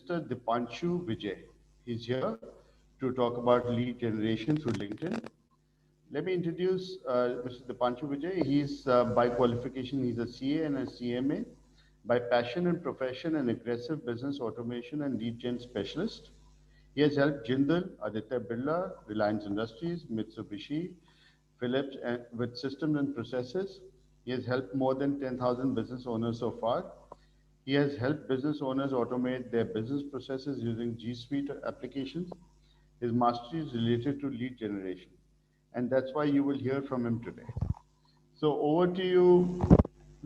Mr. Dipanshu Vijay. He's here to talk about lead generation through LinkedIn. Let me introduce Mr. Dipanshu Vijay. He's by qualification, he's a CA and a CMA. By passion and profession, an aggressive business automation and lead gen specialist. He has helped Jindal, Aditya Birla, Reliance Industries, Mitsubishi, Philips with systems and processes. He has helped more than 10,000 business owners so far. He has helped business owners automate their business processes using G Suite applications. His mastery is related to lead generation, and that's why you will hear from him today. So over to you,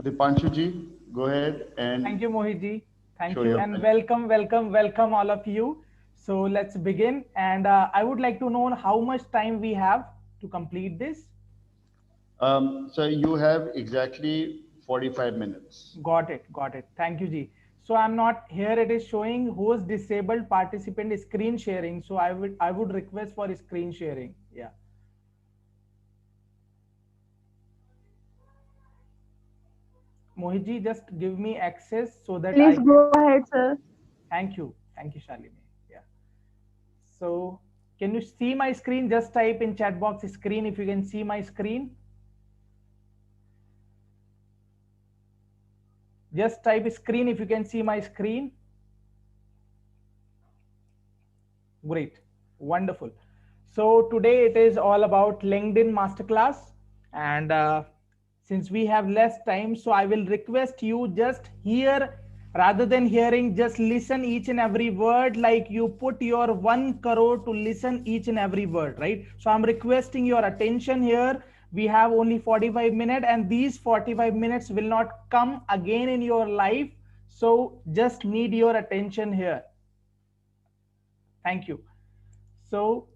Dipanshu ji. Go ahead and Thank you, Mohit ji. Thank show you your and value. welcome, welcome, welcome all of you. So let's begin. And I would like to know how much time we have to complete this. So you have exactly 45 minutes. Got it, got it. Thank you, ji. So I'm not here. It is showing host disabled participant screen sharing. So I would request for screen sharing. Yeah. Mohit ji, just give me access so that I Please can. go ahead, sir. Thank you, Shalini. Yeah. So can you see my screen? Just type in chat box screen if you can see my screen. Just type screen if you can see my screen. Great. Wonderful. So today it is all about LinkedIn Masterclass. And since we have less time, so I will request you just hear rather than hearing, just listen each and every word, like you put your 1 crore to listen each and every word, right? So I'm requesting your attention here. We have only 45 minutes and these 45 minutes will not come again in your life. So just need your attention here. Thank you. So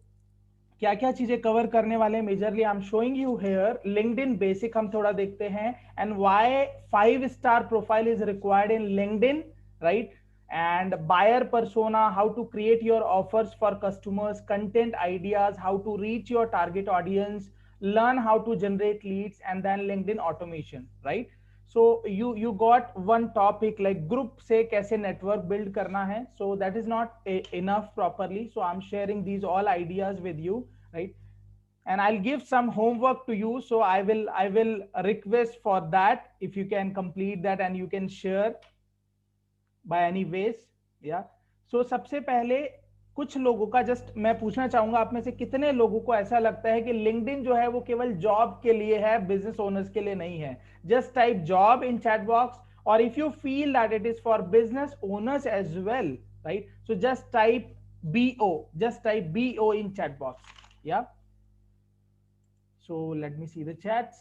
क्या क्या चीजें cover करने वाले हैं majorly I am showing you here LinkedIn basic हम थोड़ा देखते हैं and why 5 star profile is required in LinkedIn right and buyer persona, how to create your offers for customers, content ideas, how to reach your target audience, learn how to generate leads, and then LinkedIn automation, right? So you got one topic like group से कैसे network build करना है, so that is not enough properly, so I'm sharing these all ideas with you, right? And I'll give some homework to you, so I will request for that if you can complete that and you can share by any ways. Yeah. So सबसे पहले कुछ लोगों का just मैं पूछना चाहूंगा आप में से कितने लोगों को ऐसा लगता है कि लिंक्डइन जो है वो केवल जॉब के लिए है, बिजनेस ओनर्स के लिए नहीं है? Just type job in chat box, और if you feel that it is for business owners as well, right, so just type BO, just type BO in chat box. Yeah. So let me see the chats.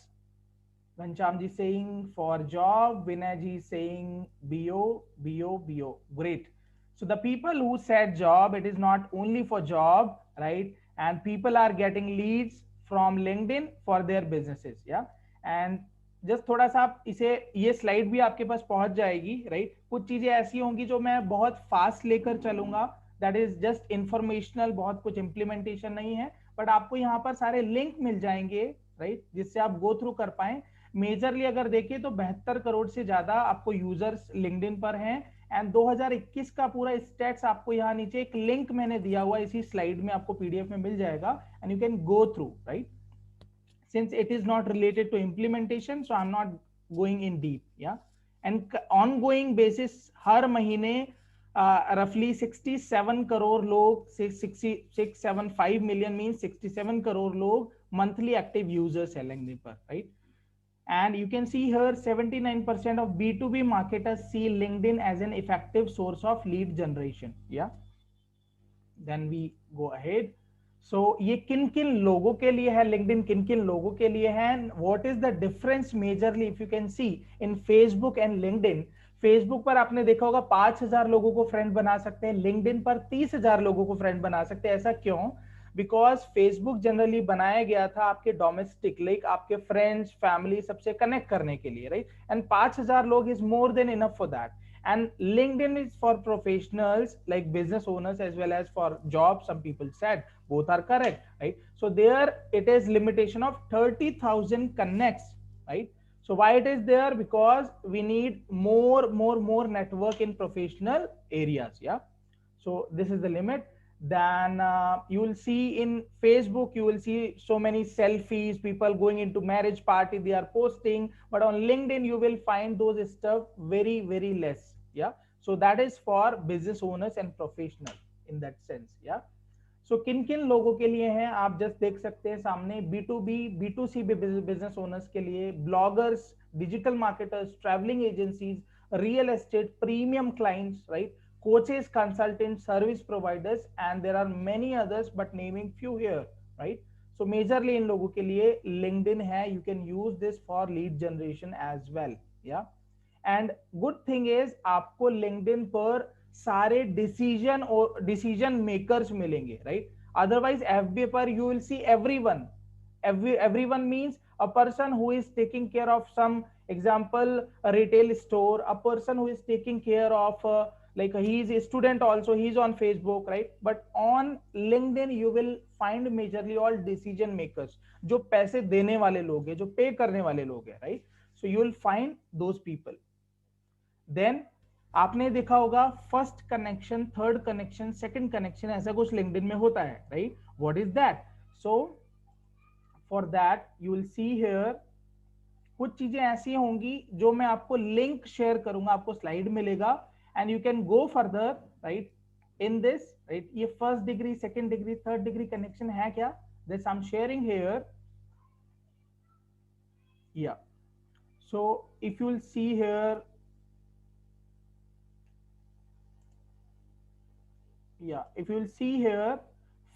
Ghanshyam ji saying for job, Vinay ji saying BO. Great. So the people who said job, it is not only for job, right? And people are getting leads from LinkedIn for their businesses. Yeah. And just थोड़ा सा आप इसे, ये slide भी आपके पास पहुंच जाएगी, right? कुछ चीजें ऐसी होंगी जो मैं बहुत फास्ट लेकर चलूंगा, दैट इज जस्ट इंफॉर्मेशनल, बहुत कुछ इंप्लीमेंटेशन नहीं है, बट आपको यहाँ पर सारे लिंक मिल जाएंगे, राइट, जिससे आप गो थ्रू कर पाए। मेजरली अगर देखिए तो 72 करोड़ से ज्यादा आपको यूजर्स लिंक्डइन पर हैं, एंड 2021 का पूरा स्टेट्स आपको यहाँ नीचे एक लिंक मैंने दिया हुआ इसी स्लाइड में, आपको पीडीएफ में मिल जाएगा, and you can go through, right? Since it is not related to implementation, so I'm not going in deep. Yeah. And ongoing basis हर महीने roughly 67 करोड़ लोग, 675 million means 67 करोड़ लोग monthly active users है LinkedIn पर, right? And you can see here 79% of B2B marketers see LinkedIn as an effective source of lead generation. Yeah. Then we go ahead. So ये किन किन लोगों के लिए है लिंक्डइन, किन किन लोगों के लिए है, what is the difference majorly if you can see in Facebook and LinkedIn? Facebook पर आपने देखा होगा 5000 लोगों को फ्रेंड बना सकते हैं, लिंक्डइन पर 30,000 लोगों को फ्रेंड बना सकते हैं। ऐसा क्यों? बिकॉज फेसबुक जनरली बनाया गया था आपके डोमेस्टिक, लाइक आपके फ्रेंड्स फैमिली सबसे कनेक्ट करने के लिए, राइट? एंड 5000 लोग is more than enough for that. And LinkedIn is for professionals like business owners as well as for jobs. Some people said both are correct, right? So there it is limitation of 30,000 connects, right? So why it is there? Because we need more network in professional areas. Yeah. So this is the limit. Then you will see in Facebook, you will see so many selfies, people going into marriage party, they are posting, but on LinkedIn, you will find those stuff very, very less. Yeah. So that is for business owners and professional in that sense. Yeah. सो किन किन लोगों के लिए हैं आप just देख सकते हैं सामने, B2B B2C बिजनेस ओनर्स के लिए, bloggers, digital marketers, travelling agencies, real estate, premium clients, right, coaches, consultants, service providers, and there are many others but naming few here, right? So majorly इन लोगों के लिए LinkedIn है, you can use this for lead generation as well, yeah. And good thing is आपको LinkedIn पर सारे decision makers मिलेंगे, right? Otherwise FB पर you will C everyone means a person who is taking care of some example a retail store, a person who is taking care of like he is a student also, he is on Facebook, right? But on LinkedIn you will find majorly all decision makers, जो पैसे देने वाले लोग हैं, जो पे करने वाले लोग हैं, right? So you will find those people. Then आपने देखा होगा first connection, third connection, second connection, ऐसा कुछ लिंक्डइन में होता है, right? What is that? So for that you will see here कुछ चीजें ऐसी होंगी जो मैं आपको लिंक शेयर करूंगा, आपको स्लाइड मिलेगा and you can go further, right, in this, right? ये first degree, second degree, third degree connection है क्या? This I am sharing here, yeah so if you will see here, yeah, if you will see here,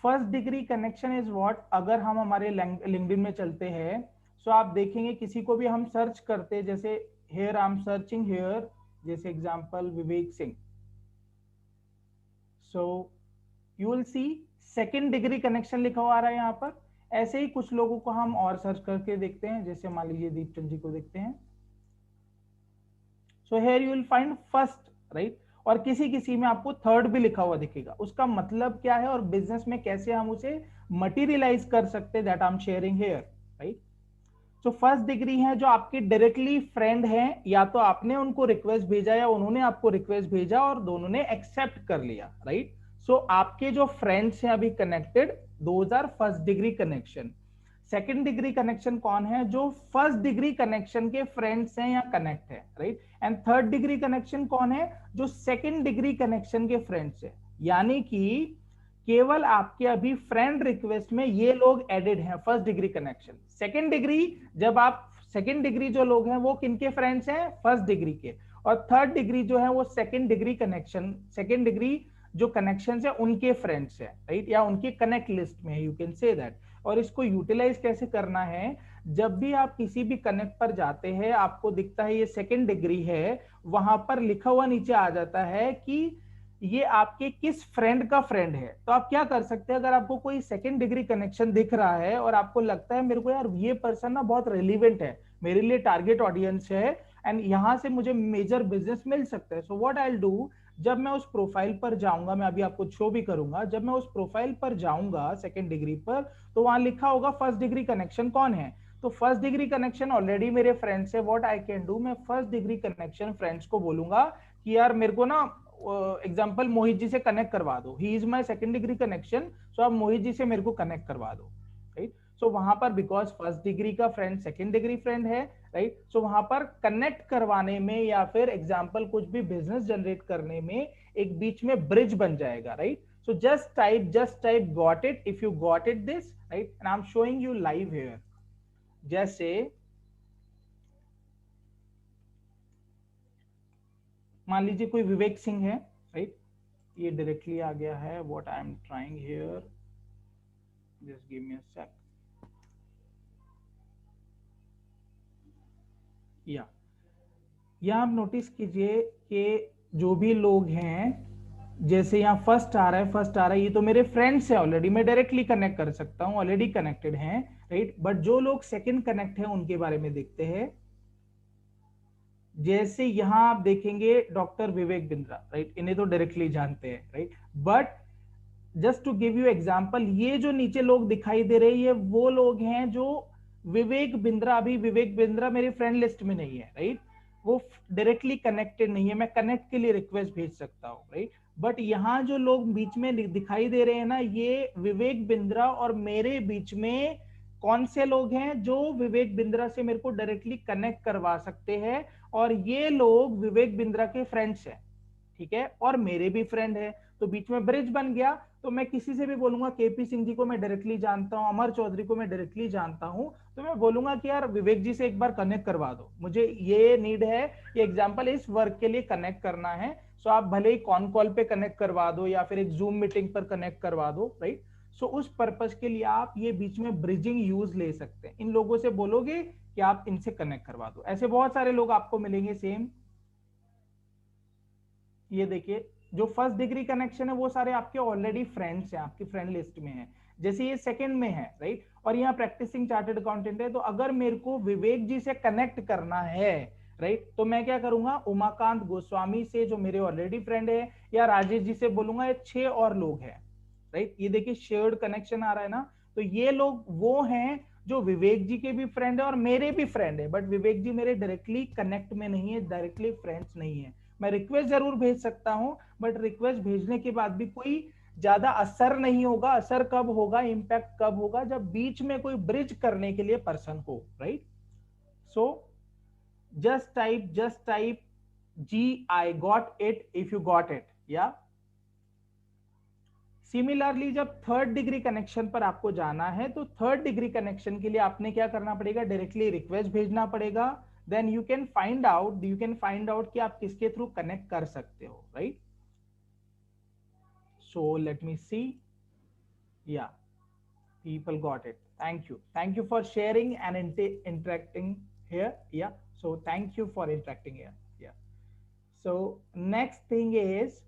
first degree connection is what, अगर हम हमारे LinkedIn में चलते हैं, सो आप देखेंगे किसी को भी हम सर्च करते, जैसे here I am searching here, जैसे example Vivek Singh, so you will C second degree connection लिखा हुआ आ रहा है यहाँ पर। ऐसे ही कुछ लोगों को हम और सर्च करके देखते हैं, जैसे मान लीजिए दीपचंद जी को देखते हैं, सो here you will find first, right? और किसी किसी में आपको थर्ड भी लिखा हुआ दिखेगा। उसका मतलब क्या है और बिजनेस में कैसे हम उसे मटीरियलाइज कर सकते हैं, that I am sharing here, right? So first degree है जो आपके डायरेक्टली फ्रेंड हैं, या तो आपने उनको रिक्वेस्ट भेजा या उन्होंने आपको रिक्वेस्ट भेजा और दोनों ने एक्सेप्ट कर लिया, राइट? सो आपके जो फ्रेंड्स हैं अभी connected, those are first degree connection. Second degree connection कौन है? जो फर्स्ट डिग्री कनेक्शन के फ्रेंड्स हैं या कनेक्ट है, right? And third degree connection कौन है? जो सेकंड डिग्री कनेक्शन के फ्रेंड्स है, यानी कि केवल आपके अभी फ्रेंड रिक्वेस्ट में ये लोग एडेड हैं, first degree connection. Second degree, जब आप सेकंड डिग्री जो लोग हैं वो किनके फ्रेंड्स हैं? फर्स्ट डिग्री के। और थर्ड डिग्री जो है वो second degree connection, second degree जो कनेक्शंस है उनके फ्रेंड्स है, राइट? या उनके कनेक्ट लिस्ट में है, यू कैन से दैट। और इसको यूटिलाइज कैसे करना है? जब भी आप किसी भी कनेक्ट पर जाते हैं, आपको दिखता है ये सेकंड डिग्री है, वहां पर लिखा हुआ नीचे आ जाता है कि ये आपके किस फ्रेंड का फ्रेंड है। तो आप क्या कर सकते हैं, अगर आपको कोई सेकंड डिग्री कनेक्शन दिख रहा है और आपको लगता है मेरे को यार ये पर्सन ना बहुत रेलिवेंट है, मेरे लिए टारगेट ऑडियंस है एंड यहां से मुझे मेजर बिजनेस मिल सकता है, so what I will do, जब मैं उस प्रोफाइल पर जाऊंगा, मैं अभी आपको शो भी करूंगा, जब मैं उस प्रोफाइल पर जाऊंगा सेकंड डिग्री पर, तो वहां लिखा होगा फर्स्ट डिग्री कनेक्शन कौन है। तो फर्स्ट डिग्री कनेक्शन ऑलरेडी मेरे फ्रेंड्स है, व्हाट आई कैन डू, मैं फर्स्ट डिग्री कनेक्शन फ्रेंड्स को बोलूंगा कि यार मेरे को ना एग्जांपल मोहित जी से कनेक्ट करवा दो, he is my second degree connection, so आप मोहित जी से मेरे को कनेक्ट करवा दो, राइट? सो वहां पर बिकॉज फर्स्ट डिग्री का फ्रेंड सेकंड डिग्री फ्रेंड है, राइट? सो वहां पर कनेक्ट करवाने में या फिर एग्जांपल कुछ भी बिजनेस जनरेट करने में एक बीच में ब्रिज बन जाएगा, right? So just type got it, if you got it this, right? And I am showing you live here. जैसे मान लीजिए कोई विवेक सिंह है, राइट? ये डायरेक्टली आ गया है, what I am trying here, just give me a sec. Yeah आप नोटिस कीजिए कि जो भी लोग हैं, जैसे यहाँ फर्स्ट आ रहा है, ये तो मेरे फ्रेंड्स हैं ऑलरेडी, मैं डायरेक्टली कनेक्ट कर सकता हूँ, ऑलरेडी कनेक्टेड हैं, राइट? बट जो लोग सेकंड कनेक्ट हैं उनके बारे में देखते हैं। जैसे यहाँ आप देखेंगे डॉक्टर विवेक बिंद्रा, राइट? इन्हें तो डायरेक्टली जानते हैं, right? But just to give you example, ये जो नीचे लोग दिखाई दे रहे हैं ये वो लोग हैं जो विवेक बिंद्रा, अभी विवेक बिंद्रा मेरी फ्रेंड लिस्ट में नहीं है, राइट? वो डायरेक्टली कनेक्टेड नहीं है, मैं कनेक्ट के लिए रिक्वेस्ट भेज सकता हूँ, राइट? बट यहाँ जो लोग बीच में दिखाई दे रहे हैं ना, ये विवेक बिंद्रा और मेरे बीच में कौन से लोग हैं जो विवेक बिंद्रा से मेरे को डायरेक्टली कनेक्ट करवा सकते हैं, और ये लोग विवेक बिंद्रा के फ्रेंड्स हैं, ठीक है, और मेरे भी फ्रेंड है, तो बीच में ब्रिज बन गया। तो मैं किसी से भी बोलूंगा, केपी सिंह जी को मैं डायरेक्टली जानता हूं, अमर चौधरी को मैं डायरेक्टली जानता हूं, तो मैं बोलूंगा कि यार विवेक जी से एक बार कनेक्ट करवा दो, मुझे ये नीड है, ये एग्जांपल इस वर्क के लिए कनेक्ट करना है। सो आप भले ही कॉन कॉल पे कनेक्ट करवा दो या फिर एक जूम मीटिंग पर कनेक्ट करवा दो, राइट। सो उस पर्पस के लिए आप ये बीच में ब्रिजिंग यूज ले सकते हैं। इन लोगों से बोलोगे कि आप इनसे कनेक्ट करवा दो, ऐसे बहुत सारे लोग आपको मिलेंगे सेम। ये देखिए, जो फर्स्ट डिग्री कनेक्शन है वो सारे आपके ऑलरेडी फ्रेंड्स हैं, आपकी फ्रेंड लिस्ट में है। जैसे ये सेकंड में है, राइट, और यहाँ प्रैक्टिसिंग चार्टर्ड अकाउंटेंट है। तो अगर मेरे को विवेक जी से कनेक्ट करना है, राइट, तो मैं क्या करूंगा, उमाकांत गोस्वामी से जो मेरे ऑलरेडी फ्रेंड है, या राजेश जी से बोलूंगा, ये 6 और लोग हैं, राइट। ये देखिए शेयर्ड कनेक्शन आ रहा है ना, तो ये लोग वो हैं जो विवेक जी के भी फ्रेंड है और मेरे भी फ्रेंड है, बट विवेक जी मेरे डायरेक्टली कनेक्ट में नहीं है, डायरेक्टली फ्रेंड्स नहीं है। मैं रिक्वेस्ट जरूर भेज सकता हूं, बट रिक्वेस्ट भेजने के बाद भी कोई ज्यादा असर नहीं होगा। असर कब होगा, इंपैक्ट कब होगा, जब बीच में कोई ब्रिज करने के लिए पर्सन हो, right. So just type G I got it if you got it, या सिमिलरली जब थर्ड डिग्री कनेक्शन पर आपको जाना है, तो थर्ड डिग्री कनेक्शन के लिए आपने क्या करना पड़ेगा, डायरेक्टली रिक्वेस्ट भेजना पड़ेगा। Then you can find out कि आप किसके थ्रू कनेक्ट कर सकते हो, राइट। सो लेट मी सी, या people got it. Thank you for sharing and interacting here, yeah. So thank you for interacting here, yeah. So next thing is,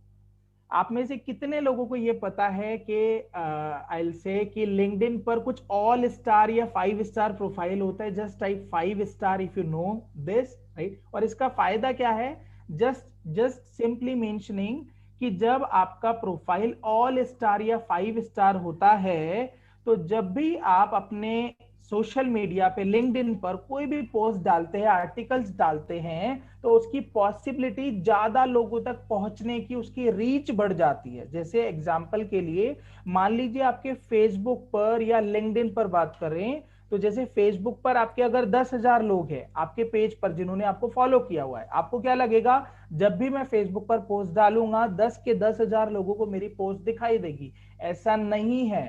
आप में से कितने लोगों को ये पता है कि आई से कि लिंक्डइन पर कुछ ऑल स्टार या 5 स्टार प्रोफाइल होता है। Just type 5 star if you know this, right. और इसका फायदा क्या है, जस्ट सिंपली मेंशनिंग कि जब आपका प्रोफाइल ऑल स्टार या 5 स्टार होता है, तो जब भी आप अपने सोशल मीडिया पे लिंक्डइन पर कोई भी पोस्ट डालते हैं, आर्टिकल्स डालते हैं, तो उसकी पॉसिबिलिटी ज्यादा लोगों तक पहुंचने की, उसकी रीच बढ़ जाती है। जैसे एग्जांपल के लिए मान लीजिए आपके फेसबुक पर या लिंक्डइन पर बात करें, तो जैसे फेसबुक पर आपके अगर 10,000 लोग हैं आपके पेज पर जिन्होंने आपको फॉलो किया हुआ है, आपको क्या लगेगा, जब भी मैं फेसबुक पर पोस्ट डालूंगा 10 के 10,000 लोगों को मेरी पोस्ट दिखाई देगी। ऐसा नहीं है।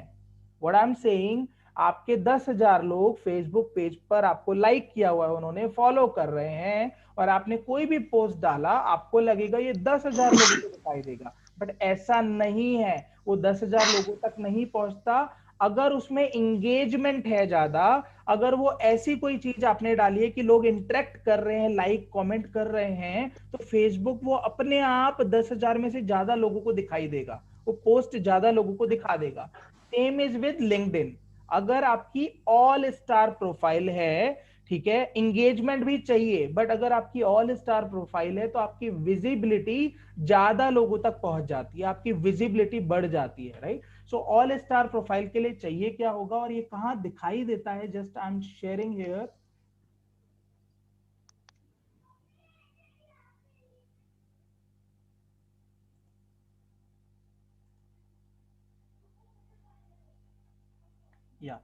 व्हाट आई एम सेइंग, आपके 10,000 लोग फेसबुक पेज पर आपको लाइक किया हुआ है, उन्होंने फॉलो कर रहे हैं, और आपने कोई भी पोस्ट डाला, आपको लगेगा ये 10,000 लोगों को दिखाई देगा, बट ऐसा नहीं है। वो 10,000 लोगों तक नहीं पहुंचता। अगर उसमें इंगेजमेंट है ज्यादा, अगर वो ऐसी कोई चीज आपने डाली है कि लोग इंटरेक्ट कर रहे हैं, लाइक कमेंट कर रहे हैं, तो फेसबुक वो अपने आप 10,000 में से ज्यादा लोगों को दिखाई देगा, वो पोस्ट ज्यादा लोगों को दिखा देगा। Same is with LinkedIn. अगर आपकी ऑल स्टार प्रोफाइल है, ठीक है, इंगेजमेंट भी चाहिए, बट अगर आपकी ऑल स्टार प्रोफाइल है तो आपकी विजिबिलिटी ज्यादा लोगों तक पहुंच जाती है, आपकी विजिबिलिटी बढ़ जाती है, right. So all star profile के लिए चाहिए क्या होगा, और ये कहां दिखाई देता है, just I am sharing here. Yeah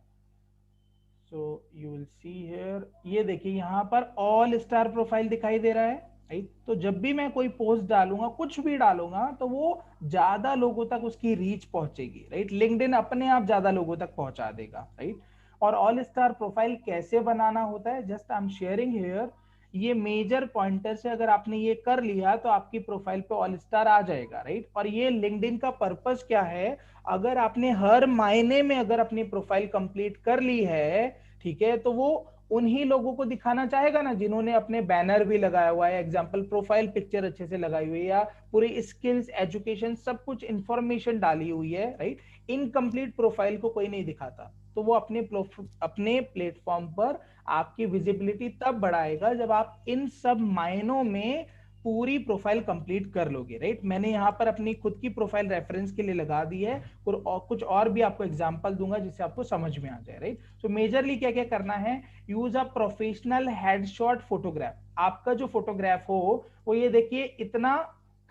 so you will see here, ये देखिए यहाँ पर ऑल स्टार प्रोफाइल दिखाई दे रहा है, राइट। तो जब भी मैं कोई पोस्ट डालूंगा, कुछ भी डालूंगा, तो वो ज्यादा लोगों तक उसकी रीच पहुंचेगी, राइट। लिंक्डइन अपने आप ज्यादा लोगों तक पहुंचा देगा, राइट। और ऑल स्टार प्रोफाइल कैसे बनाना होता है, just I am sharing here. ये मेजर पॉइंटर से अगर आपने ये कर लिया तो आपकी प्रोफाइल पे ऑल स्टार आ जाएगा, राइट। और ये लिंक्डइन का पर्पस क्या है, अगर आपने हर महीने में अगर अपनी प्रोफाइल कंप्लीट कर ली है, ठीक है, तो वो उन्हीं लोगों को दिखाना चाहेगा ना जिन्होंने अपने बैनर भी लगाया हुआ है, एग्जांपल प्रोफाइल पिक्चर अच्छे से लगाई हुई है, या पूरी स्किल्स, एजुकेशन, सब कुछ इंफॉर्मेशन डाली हुई है, राइट। इनकम्प्लीट प्रोफाइल को कोई नहीं दिखाता। तो वो अपने प्लेटफॉर्म पर आपकी विजिबिलिटी तब बढ़ाएगा जब आप इन सब मायनों में पूरी प्रोफाइल कंप्लीट कर लोगे, राइट। मैंने यहाँ पर अपनी खुद की प्रोफाइल रेफरेंस के लिए लगा दी है, और कुछ और भी आपको एग्जांपल दूंगा जिससे आपको समझ में आ जाए, राइट। सो मेजरली क्या क्या करना है, use a professional headshot photograph. आपका जो फोटोग्राफ हो वो ये देखिए इतना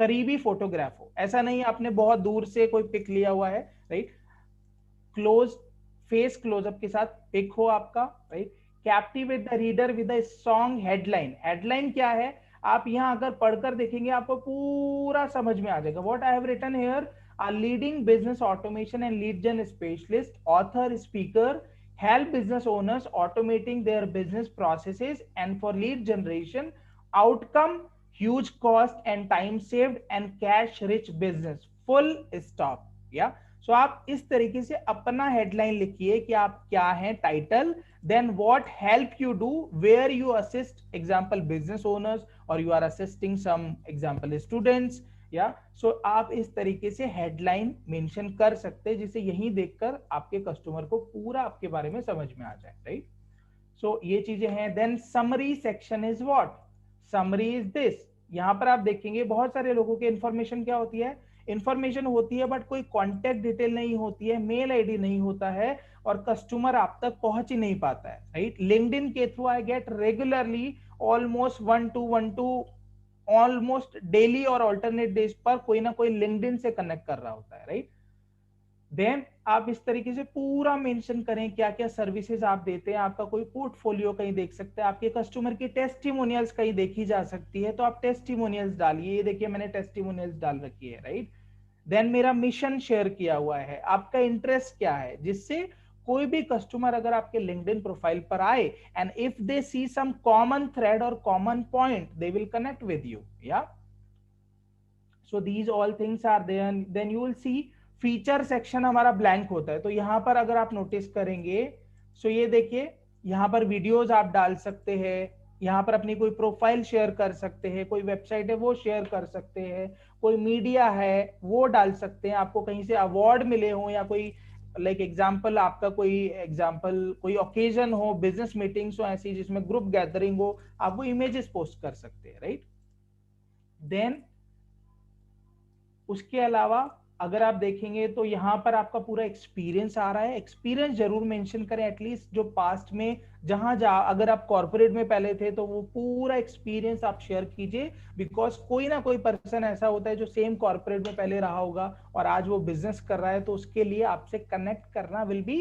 करीबी फोटोग्राफ हो, ऐसा नहीं आपने बहुत दूर से कोई पिक लिया हुआ है, राइट, क्लोज फेस क्लोजअप के साथ पिक हो आपका, right, captivate the reader with a strong headline. Headline क्या है, आप यहां अगर पढ़कर देखेंगे आपको पूरा समझ में आ जाएगा। What I have written here, a leading business automation and lead gen specialist, author, speaker, help business owners automating their business processes and for lead generation, outcome, huge cost and time saved and cash rich business, full stop। या so आप इस तरीके से अपना headline लिखिए कि आप क्या हैं, title, then what help you do, where you assist example business owners और you are assisting some example students, yeah so आप इस तरीके से हेडलाइन मेंशन कर सकते हैं जिसे यही देखकर आपके कस्टमर को पूरा आपके बारे में समझ में आ जाए, राइट। सो ये चीजें हैं। Then summary section is what, summary is this. यहां पर आप देखेंगे बहुत सारे लोगों की इंफॉर्मेशन क्या होती है, इंफॉर्मेशन होती है बट कोई कॉन्टेक्ट डिटेल नहीं होती है, मेल आईडी नहीं होता है और कस्टमर आप तक पहुंच ही नहीं पाता है, राइट। लिंक्डइन के through I get regularly almost 1 to 1 to almost daily और ऑल्टरनेट डेज पर कोई ना कोई लिंक्डइन से कनेक्ट कर रहा होता है, राइट। देन आप इस तरीके से पूरा मेंशन करें क्या क्या सर्विसेज आप देते हैं, आपका कोई पोर्टफोलियो कहीं देख सकते हैं, आपके कस्टमर की टेस्टिमोनियल्स कहीं देखी जा सकती है तो आप टेस्टिमोनियल्स डालिए, ये देखिए मैंने टेस्टिमोनियल्स डाल रखी है, राइट। देन मेरा मिशन शेयर किया हुआ है, आपका इंटरेस्ट क्या है, जिससे कोई भी कस्टमर अगर आपके लिंक्डइन प्रोफाइल पर आए and if they see some common thread और common point they will connect with you, yeah so these all things are there. Then you will see feature section हमारा ब्लैंक होता है, तो यहां पर अगर आप नोटिस करेंगे सो ये देखिए यहां पर वीडियोस आप डाल सकते हैं, यहाँ पर अपनी कोई प्रोफाइल शेयर कर सकते हैं, कोई वेबसाइट है वो शेयर कर सकते हैं, कोई मीडिया है वो डाल सकते हैं, आपको कहीं से अवार्ड मिले हो या कोई लाइक एग्जांपल आपका कोई एग्जांपल कोई ओकेजन हो, बिजनेस मीटिंग्स हो ऐसी जिसमें ग्रुप गैदरिंग हो, आप वो इमेजेस पोस्ट कर सकते हैं, राइट। देन उसके अलावा अगर आप देखेंगे तो यहाँ पर आपका पूरा एक्सपीरियंस आ रहा है, एक्सपीरियंस जरूर मेंशन करें एटलीस्ट जो पास्ट में जहां जा, अगर आप कॉर्पोरेट में पहले थे तो वो पूरा एक्सपीरियंस आप शेयर कीजिए, बिकॉज कोई ना कोई पर्सन ऐसा होता है जो सेम कॉर्पोरेट में पहले रहा होगा और आज वो बिजनेस कर रहा है, तो उसके लिए आपसे कनेक्ट करना will be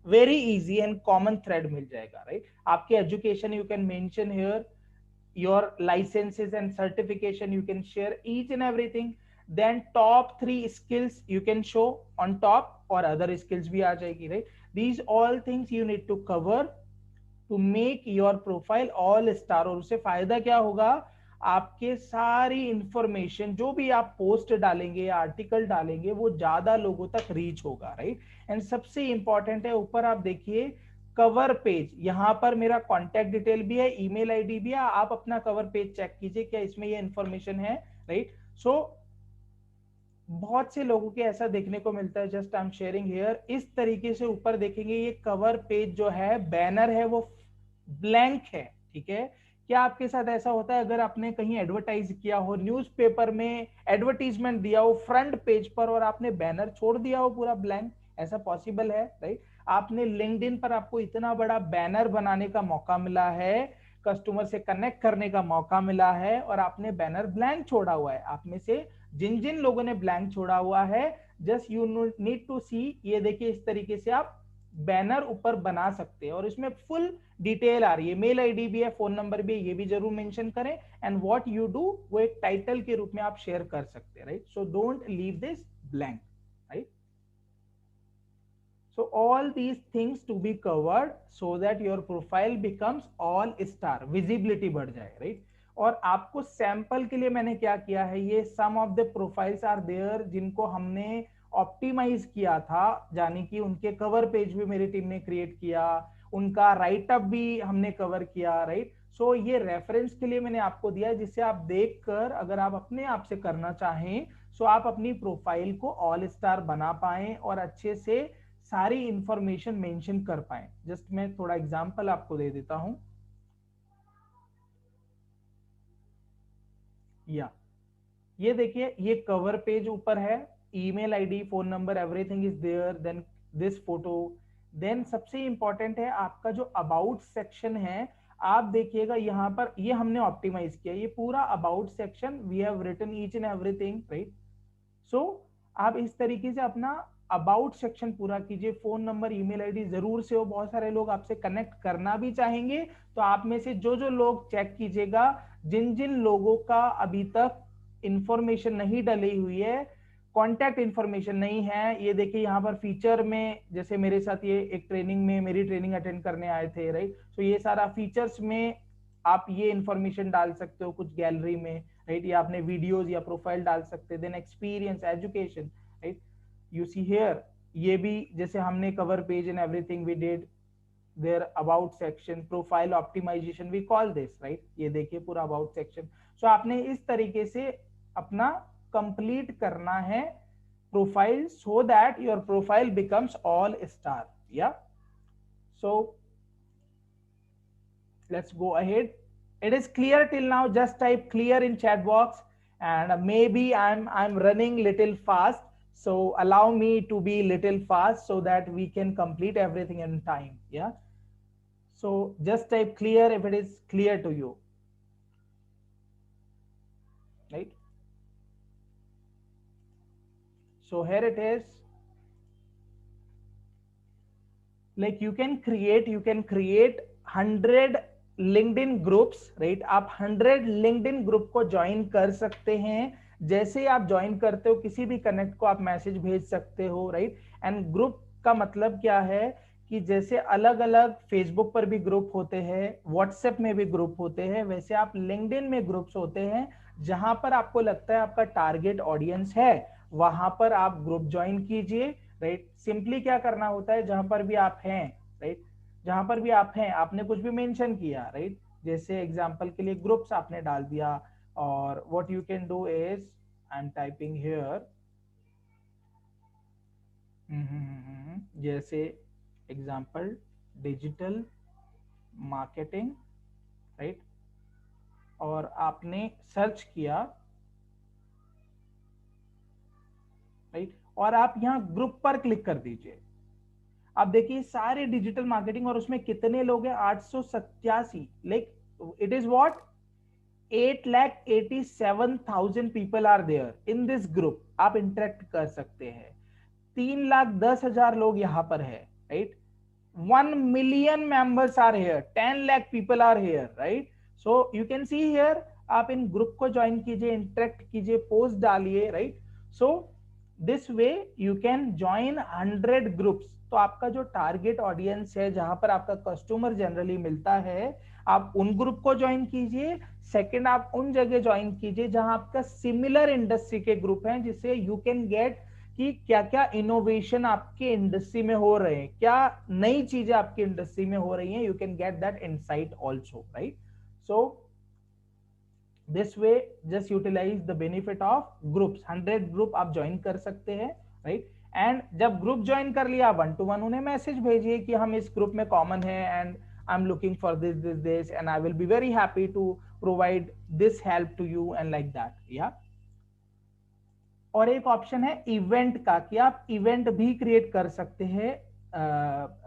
very easy and common thread मिल जाएगा, राइट। आपके education you can mention here, your licenses and certification you can share each and everything, then top 3 skills you can show on top और other skills भी आ जाएगी, right। These all things you need to cover to make your profile all star। और उससे फायदा क्या होगा, आपके सारी इंफॉर्मेशन जो भी आप पोस्ट डालेंगे या आर्टिकल डालेंगे वो ज्यादा लोगों तक रीच होगा, राइट। एंड सबसे इंपॉर्टेंट है ऊपर आप देखिए कवर पेज, यहां पर मेरा कॉन्टेक्ट डिटेल भी है, ईमेल आईडी भी है, आप अपना कवर पेज चेक कीजिए क्या इसमें ये इंफॉर्मेशन है, राइट। सो बहुत से लोगों के ऐसा देखने को मिलता है, just I am sharing here, इस तरीके से ऊपर देखेंगे ये कवर पेज जो है बैनर है वो ब्लैंक है, ठीक है। क्या आपके साथ ऐसा होता है अगर आपने कहीं एडवर्टाइज किया हो, न्यूज़पेपर में एडवर्टीजमेंट दिया हो फ्रंट पेज पर और आपने बैनर छोड़ दिया हो पूरा ब्लैंक, ऐसा पॉसिबल है, राइट। आपने लिंक्डइन पर आपको इतना बड़ा बैनर बनाने का मौका मिला है, कस्टमर से कनेक्ट करने का मौका मिला है और आपने बैनर ब्लैंक छोड़ा हुआ है। आप में से जिन जिन लोगों ने ब्लैंक छोड़ा हुआ है जस्ट यू नीड टू सी, ये देखिए इस तरीके से आप बैनर ऊपर बना सकते हैं और इसमें फुल डिटेल आ रही है, मेल आईडी भी है, फोन नंबर भी है, ये भी जरूर मेंशन करें एंड व्हाट यू डू वो एक टाइटल के रूप में आप शेयर कर सकते हैं, right. So don't leave this blank, right. So all these things to be covered so that your profile becomes all star, visibility बढ़ जाए, right। और आपको सैंपल के लिए मैंने क्या किया है, ये some of the profiles are there जिनको हमने ऑप्टिमाइज किया था, यानी कि उनके कवर पेज भी मेरी टीम ने क्रिएट किया, उनका राइटअप भी हमने कवर किया, राइट। सो ये रेफरेंस के लिए मैंने आपको दिया है जिससे आप देखकर अगर आप अपने आप से करना चाहें सो आप अपनी प्रोफाइल को ऑल स्टार बना पाएं और अच्छे से सारी इंफॉर्मेशन मेंशन कर पाए। जस्ट मैं थोड़ा एग्जांपल आपको दे देता हूं, या ये देखिए ये कवर पेज ऊपर है, email ID, phone number, everything is there, then this photo. Then सबसे इंपॉर्टेंट है आपका जो अबाउट सेक्शन है, आप देखिएगा यहाँ पर ये हमने ऑप्टिमाइज किया, ये पूरा about section we have written each and everything, right. So आप इस तरीके से अपना अबाउट सेक्शन पूरा कीजिए। फोन नंबर, ईमेल आईडी जरूर से हो, बहुत सारे लोग आपसे कनेक्ट करना भी चाहेंगे, तो आप में से जो जो लोग चेक कीजिएगा, जिन जिन लोगों का अभी तक इंफॉर्मेशन नहीं डली हुई है, कॉन्टैक्ट इंफॉर्मेशन नहीं है, ये देखिए यहाँ पर फीचर में, जैसे मेरे साथ ये एक ट्रेनिंग में मेरी ट्रेनिंग अटेंड करने आए थे, राइट। तो ये सारा फीचर्स में आप ये इंफॉर्मेशन डाल सकते हो कुछ गैलरी में, राइट, या आपने वीडियोस या प्रोफाइल डाल सकते हैं, then experience, education, right. You see here, ये भी जैसे हमने cover page and everything we did there, about section, profile optimization we call this, right. ये देखिए पूरा अबाउट सेक्शन। सो आपने इस तरीके से अपना कंप्लीट करना है profile, so that your profile becomes all star, या। सो let's go ahead. It is clear till now, just type clear in chat box, and maybe I'm running little fast, so allow me to be little fast so that we can complete everything in time, yeah. So just type clear if it is clear to you, right. So here it is, like you can create 100 LinkedIn groups, right. आप 100 LinkedIn group को join कर सकते हैं। जैसे ही आप join करते हो, किसी भी कनेक्ट को आप मैसेज भेज सकते हो, राइट। एंड ग्रुप का मतलब क्या है कि जैसे अलग अलग फेसबुक पर भी ग्रुप होते हैं, व्हाट्सएप में भी ग्रुप होते हैं, वैसे आप लिंक्डइन में ग्रुप्स होते हैं। जहां पर आपको लगता है आपका टारगेट ऑडियंस है, वहां पर आप ग्रुप ज्वाइन कीजिए, राइट। सिंपली क्या करना होता है, जहां पर भी आप हैं, राइट, जहां पर भी आप हैं, आपने कुछ भी मेंशन किया, राइट, जैसे एग्जांपल के लिए ग्रुप्स आपने डाल दिया, और what you can do is, I am typing here, जैसे एग्जांपल डिजिटल मार्केटिंग, राइट, और आपने सर्च किया, राइट, और आप यहां ग्रुप पर क्लिक कर दीजिए। आप देखिए सारे डिजिटल मार्केटिंग, और उसमें कितने लोग हैं, 887, like it is what 8,87,000 people are there in this group. आप इंटरेक्ट कर सकते हैं। 3,10,000 लोग यहाँ पर है, right. 1 million members are here, 10 lakh people are here, right? So you can see here, आप इन ग्रुप को ज्वाइन कीजिए, इंटरेक्ट कीजिए, पोस्ट डालिए, right. So this way you can join 100 groups. तो आपका जो टारगेट ऑडियंस है, जहां पर आपका कस्टमर जनरली मिलता है, आप उन ग्रुप को ज्वाइन कीजिए। सेकंड, आप उन जगह ज्वाइन कीजिए जहां आपका सिमिलर इंडस्ट्री के ग्रुप हैं, जिससे यू कैन गेट कि क्या क्या इनोवेशन आपके इंडस्ट्री में हो रहे हैं, क्या नई चीजें आपकी इंडस्ट्री में हो रही हैं, you can get that insight also, right. So this way just utilize the benefit of groups. 100 group आप ज्वाइन कर सकते हैं, राइट। एंड जब ग्रुप ज्वाइन कर लिया, 1 to 1 उन्हें मैसेज भेजिए कि हम इस ग्रुप में कॉमन है, and I am looking for this and I will be very happy to provide this help to you, and like that, yeah. और एक ऑप्शन है इवेंट का, कि आप इवेंट भी क्रिएट कर सकते हैं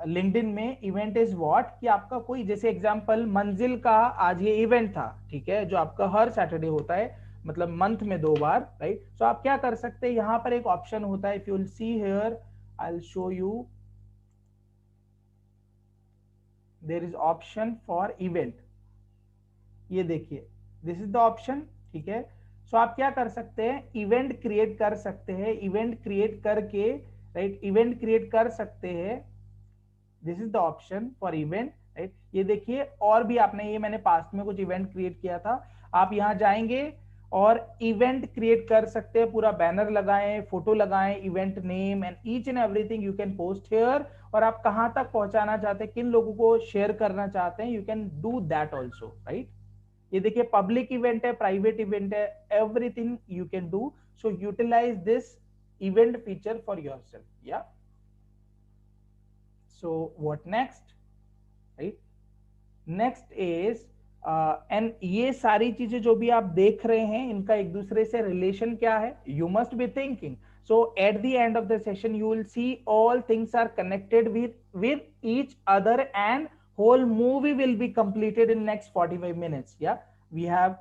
लिंक्डइन में। इवेंट इज व्हाट, कि आपका कोई, जैसे एग्जांपल मंजिल का आज ये इवेंट था, ठीक है, जो आपका हर सैटरडे होता है, मतलब मंथ में 2 बार, राइट। तो आप क्या कर सकते हैं, यहाँ पर एक ऑप्शन होता है, if you will see here, I will show you, there is option for event. ये देखिए, दिस इज द ऑप्शन, ठीक है। सो आप क्या कर सकते हैं, इवेंट क्रिएट कर सकते हैं। इवेंट क्रिएट करके, राइट, इवेंट क्रिएट कर सकते हैं। This is the option for event, right. ये देखिए, और भी आपने, ये मैंने पास्ट में कुछ इवेंट क्रिएट किया था, आप यहां जाएंगे और इवेंट क्रिएट कर सकते हैं। पूरा बैनर लगाएं, फोटो लगाएं, event name and each and everything you can post here. और आप कहां तक पहुंचाना चाहते हैं, किन लोगों को शेयर करना चाहते हैं, you can do that also, right. ये देखिए, पब्लिक इवेंट है, प्राइवेट इवेंट है, everything you can do. So utilise this event feature for yourself, yeah. So what next, right, next is and ये सारी चीजें जो भी आप देख रहे हैं, इनका एक दूसरे से रिलेशन क्या है, you must be thinking. So at the end of the session, you will see all things are connected with each other and whole movie will be completed in next 45 minutes. Yeah, we have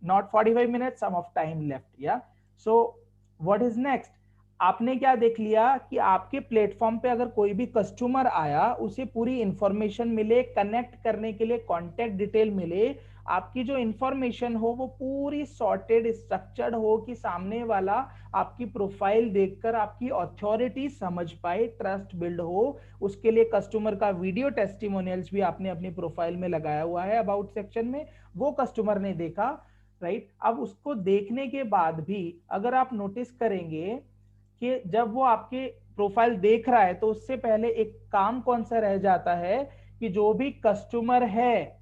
not 45 minutes, some of time left. Yeah, so what is next? आपने क्या देख लिया कि आपके platform पे अगर कोई भी कस्टमर आया, उसे पूरी इंफॉर्मेशन मिले, कनेक्ट करने के लिए कॉन्टेक्ट डिटेल मिले, आपकी जो इंफॉर्मेशन हो वो पूरी सॉर्टेड स्ट्रक्चर्ड हो कि सामने वाला आपकी प्रोफाइल देखकर आपकी अथॉरिटी समझ पाए, ट्रस्ट बिल्ड हो। उसके लिए कस्टमर का वीडियो टेस्टिमोनियल्स भी आपने अपनी प्रोफाइल में लगाया हुआ है अबाउट सेक्शन में, वो कस्टमर ने देखा, राइट। अब उसको देखने के बाद भी अगर आप नोटिस करेंगे कि जब वो आपके प्रोफाइल देख रहा है तो उससे पहले एक काम कौन सा रह जाता है कि जो भी कस्टमर है,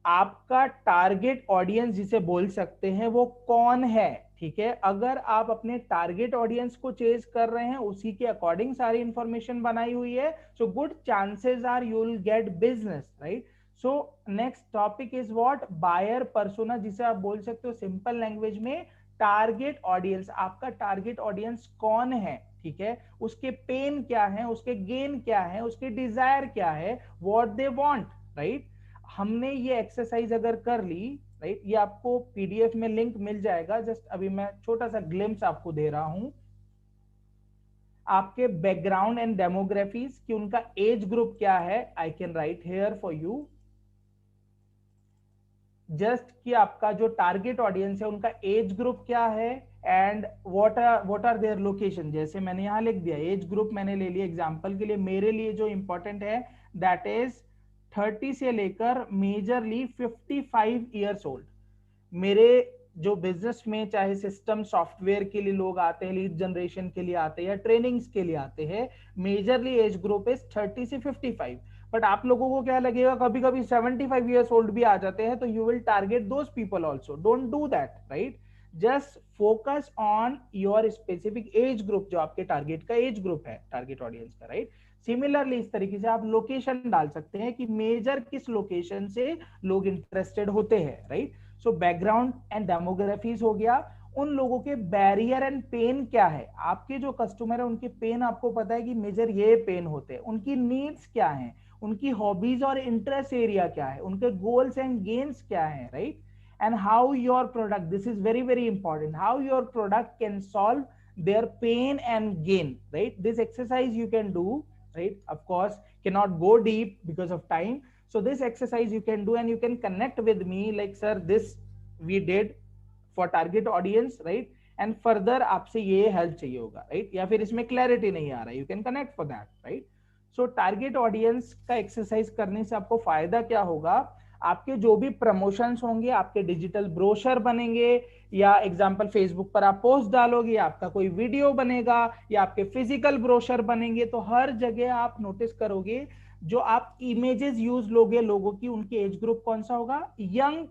आपका टारगेट ऑडियंस जिसे बोल सकते हैं वो कौन है, ठीक है। अगर आप अपने टारगेट ऑडियंस को चेज कर रहे हैं, उसी के अकॉर्डिंग सारी इंफॉर्मेशन बनाई हुई है, so good chances are you will get business, right. So next topic is what, buyer persona, जिसे आप बोल सकते हो सिंपल लैंग्वेज में टारगेट ऑडियंस। आपका टारगेट ऑडियंस कौन है, ठीक है, उसके पेन क्या है, उसके गेन क्या है, उसके डिजायर क्या है, व्हाट दे वांट, राइट। हमने ये एक्सरसाइज अगर कर ली, राइट, ये आपको पीडीएफ में लिंक मिल जाएगा, जस्ट अभी मैं छोटा सा ग्लिम्स आपको दे रहा हूं। आपके बैकग्राउंड एंड डेमोग्राफीज कि उनका एज ग्रुप क्या है, I can write here for you, just कि आपका जो टारगेट ऑडियंस है उनका एज ग्रुप क्या है, and what are there location. जैसे मैंने यहां लिख दिया एज ग्रुप, मैंने ले लिया एग्जांपल के लिए, मेरे लिए जो इंपॉर्टेंट है दैट इज 30 से लेकर मेजरली 55 ईयर्स ओल्ड। मेरे जो बिजनेस में चाहे सिस्टम सॉफ्टवेयर के लिए लोग आते हैं, लीड जनरेशन के लिए आते हैं या ट्रेनिंग्स के लिए आते हैं, मेजरली एज ग्रुप इज 30 से 55। बट आप लोगों को क्या लगेगा, कभी कभी 75 ईयर्स ओल्ड भी आ जाते हैं, तो you will target those people also, don't do that, right. Just focus on your specific age group, जो आपके टारगेट का एज ग्रुप है, टारगेट ऑडियंस का, राइट। सिमिलरली इस तरीके से आप लोकेशन डाल सकते हैं कि मेजर किस लोकेशन से लोग इंटरेस्टेड होते हैं, राइट। सो बैकग्राउंड एंड डेमोग्राफीज हो गया, उन लोगों के बैरियर एंड पेन क्या है, आपके जो कस्टमर है उनके पेन आपको पता है कि मेजर ये पेन होते हैं, उनकी नीड्स क्या हैं, उनकी हॉबीज और इंटरेस्ट एरिया क्या है, उनके गोल्स एंड गेन्स क्या है, right. And how your product, this is very very important, how your product can solve their pain and gain, right? This exercise you can do, right? Of course cannot go deep because of time, so this exercise you can do and you can connect with me like, sir, this we did for target audience, right? and further आपसे ये help चाहिए होगा, right? या फिर इसमें clarity नहीं आ रहा है, you can connect for that, right? So target audience का एक्सरसाइज करने से आपको फायदा क्या होगा, आपके जो भी प्रमोशंस होंगे, आपके डिजिटल ब्रोशर बनेंगे, या एग्जांपल फेसबुक पर आप पोस्ट डालोगे, आपका कोई वीडियो बनेगा, या आपके फिजिकल ब्रोशर बनेंगे, तो हर जगह आप नोटिस करोगे जो आप इमेजेस यूज लोगे लोगों की, उनके एज ग्रुप कौन सा होगा, यंग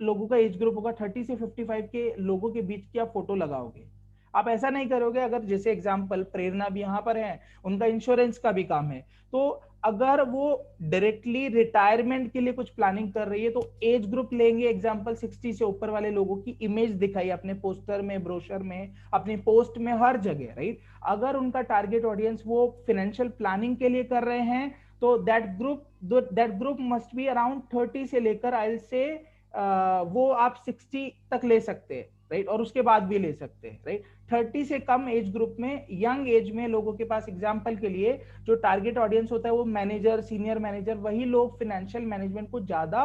लोगों का एज ग्रुप होगा। 30 से 55 के लोगों के बीच की आप फोटो लगाओगे। आप ऐसा नहीं करोगे, अगर जैसे एग्जांपल प्रेरणा भी यहाँ पर है, उनका इंश्योरेंस का भी काम है, तो अगर वो डायरेक्टली रिटायरमेंट के लिए कुछ प्लानिंग कर रही है तो एज ग्रुप लेंगे, एग्जांपल 60 से ऊपर वाले लोगों की इमेज दिखाई अपने पोस्टर में, ब्रोशर में, अपनी पोस्ट में, हर जगह, राइट। अगर उनका टारगेट ऑडियंस वो फाइनेंशियल प्लानिंग के लिए कर रहे हैं तो that group must be around 30 से लेकर आई से वो आप 60 तक ले सकते हैं, राइट, और उसके बाद भी ले सकते हैं, राइट। 30 से कम एज ग्रुप में, यंग एज में लोगों के पास, एग्जांपल के लिए जो टारगेट ऑडियंस होता है वो मैनेजर, सीनियर मैनेजर, वही लोग फाइनेंशियल मैनेजमेंट को ज्यादा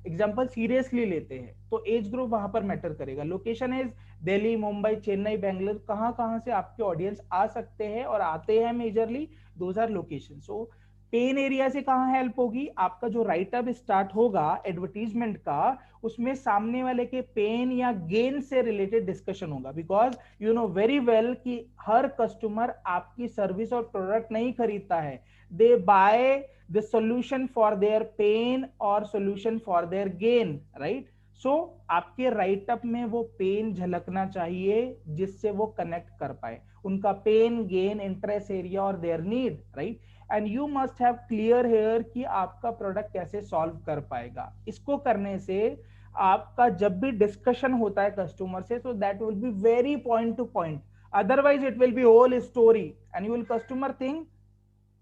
एग्जांपल सीरियसली लेते हैं, तो एज ग्रुप वहां पर मैटर करेगा। लोकेशन इज दिल्ली, मुंबई, चेन्नई, बेंगलुरु, कहां से आपके ऑडियंस आ सकते हैं और आते हैं majorly, those are location. So pain area से कहां हेल्प होगी, आपका जो राइटअप स्टार्ट होगा एडवर्टीजमेंट का, उसमें सामने वाले के पेन या गेन से रिलेटेड डिस्कशन होगा, because you know very well कि हर कस्टमर आपकी सर्विस और प्रोडक्ट नहीं खरीदता है, they buy the solution for their pain और solution for their gain, right. So आपके राइटअप में वो पेन झलकना चाहिए जिससे वो कनेक्ट कर पाए, उनका पेन, गेन, इंटरेस्ट एरिया और there need, right. And you must have clear here कि आपका प्रोडक्ट कैसे सॉल्व कर पाएगा। इसको करने से आपका जब भी डिस्कशन होता है कस्टमर से, तो that will be very point to point, otherwise it will be whole story and you will customer think,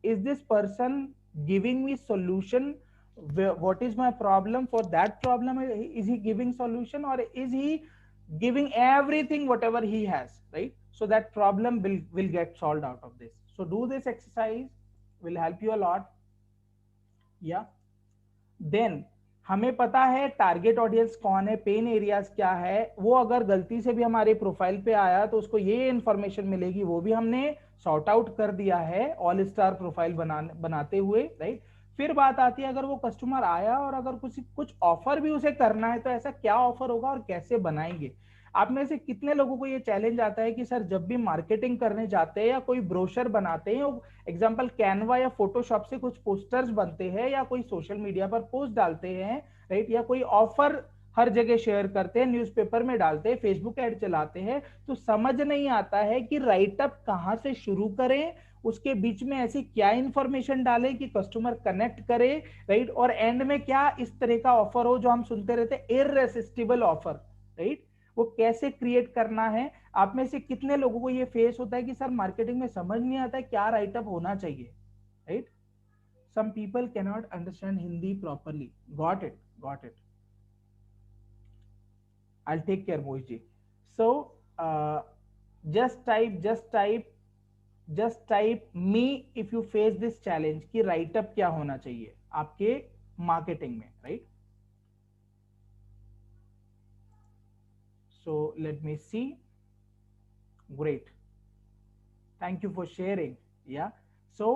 is this person giving me solution what is my problem, for that problem is he giving solution, or is he giving everything whatever he has, right? So that problem will get solved out of this. So do this exercise, will help you a lot. Yeah. Then हमें पता है target audience कौन है, pen areas क्या है, वो अगर गलती से भी हमारे प्रोफाइल पे आया तो उसको ये इंफॉर्मेशन मिलेगी, वो भी हमने सॉर्ट आउट कर दिया है ऑल स्टार प्रोफाइल बनाते हुए, राइट। फिर बात आती है, अगर वो कस्टमर आया और अगर कुछ ऑफर भी उसे करना है तो ऐसा क्या ऑफर होगा और कैसे बनाएंगे। आप में से कितने लोगों को ये चैलेंज आता है कि सर जब भी मार्केटिंग करने जाते हैं या कोई ब्रोशर बनाते हैं, एग्जांपल कैनवा या फोटोशॉप से कुछ पोस्टर्स बनते हैं या कोई सोशल मीडिया पर पोस्ट डालते हैं, राइट, या कोई ऑफर हर जगह शेयर करते हैं, न्यूज़पेपर में डालते हैं, फेसबुक ऐड चलाते हैं, तो समझ नहीं आता है कि राइटअप कहां से शुरू करें, उसके बीच में ऐसी क्या इंफॉर्मेशन डालें कि कस्टमर कनेक्ट करे, राइट, और एंड में क्या इस तरह का ऑफर हो जो हम सुनते रहते हैं, इररेसिस्टिबल ऑफर, राइट, वो कैसे क्रिएट करना है। आप में से कितने लोगों को ये फेस होता है कि सर मार्केटिंग में समझ नहीं आता है क्या राइटअप होना चाहिए, right. Some people can not understand Hindi properly, got it, I'll take care, Mohish ji. So just type me if you face this challenge कि राइटअप क्या होना चाहिए आपके मार्केटिंग में, right. So let me see. Great. Thank you for sharing. Yeah. So